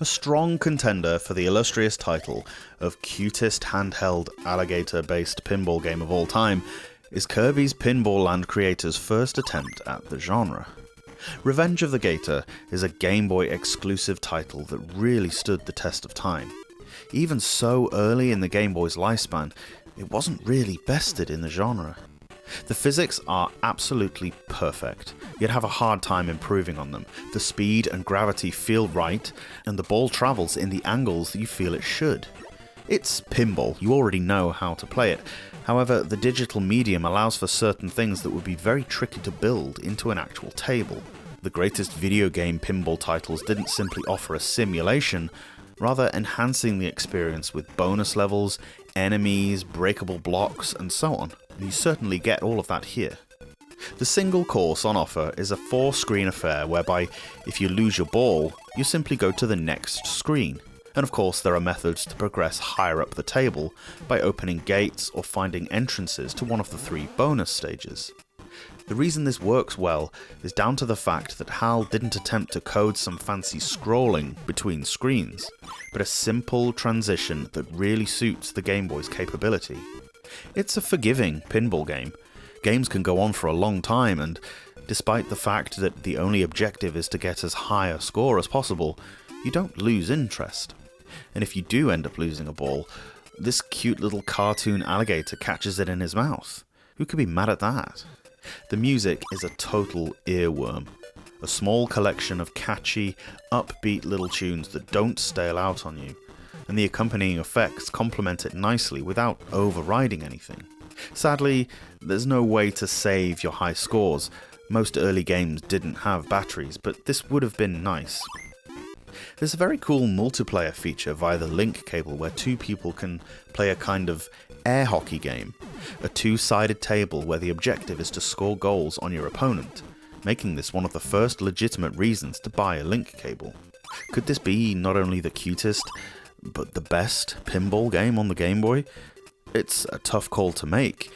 a strong contender for the illustrious title of cutest handheld alligator-based pinball game of all time is Kirby's Pinball Land creators' first attempt at the genre. Revenge of the Gator is a Game Boy exclusive title that really stood the test of time. Even so early in the Game Boy's lifespan, it wasn't really bested in the genre. The physics are absolutely perfect. You'd have a hard time improving on them. The speed and gravity feel right, and the ball travels in the angles that you feel it should. It's pinball, you already know how to play it. However, the digital medium allows for certain things that would be very tricky to build into an actual table. The greatest video game pinball titles didn't simply offer a simulation, rather enhancing the experience with bonus levels, enemies, breakable blocks, and so on. And you certainly get all of that here. The single course on offer is a 4-screen affair whereby if you lose your ball, you simply go to the next screen. And of course there are methods to progress higher up the table by opening gates or finding entrances to one of the 3 bonus stages. The reason this works well is down to the fact that HAL didn't attempt to code some fancy scrolling between screens, but a simple transition that really suits the Game Boy's capability. It's a forgiving pinball game. Games can go on for a long time, and despite the fact that the only objective is to get as high a score as possible, you don't lose interest. And if you do end up losing a ball, this cute little cartoon alligator catches it in his mouth. Who could be mad at that? The music is a total earworm. A small collection of catchy, upbeat little tunes that don't stale out on you, and the accompanying effects complement it nicely without overriding anything. Sadly, there's no way to save your high scores. Most early games didn't have batteries, but this would have been nice. There's a very cool multiplayer feature via the link cable where 2 people can play a kind of air hockey game, a 2-sided table where the objective is to score goals on your opponent, making this one of the first legitimate reasons to buy a link cable. Could this be not only the cutest, but the best pinball game on the Game Boy? It's a tough call to make.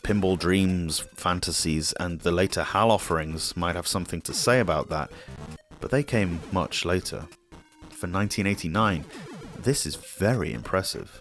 Pinball Dreams, Fantasies, and the later HAL offerings might have something to say about that, but they came much later. For 1989, this is very impressive.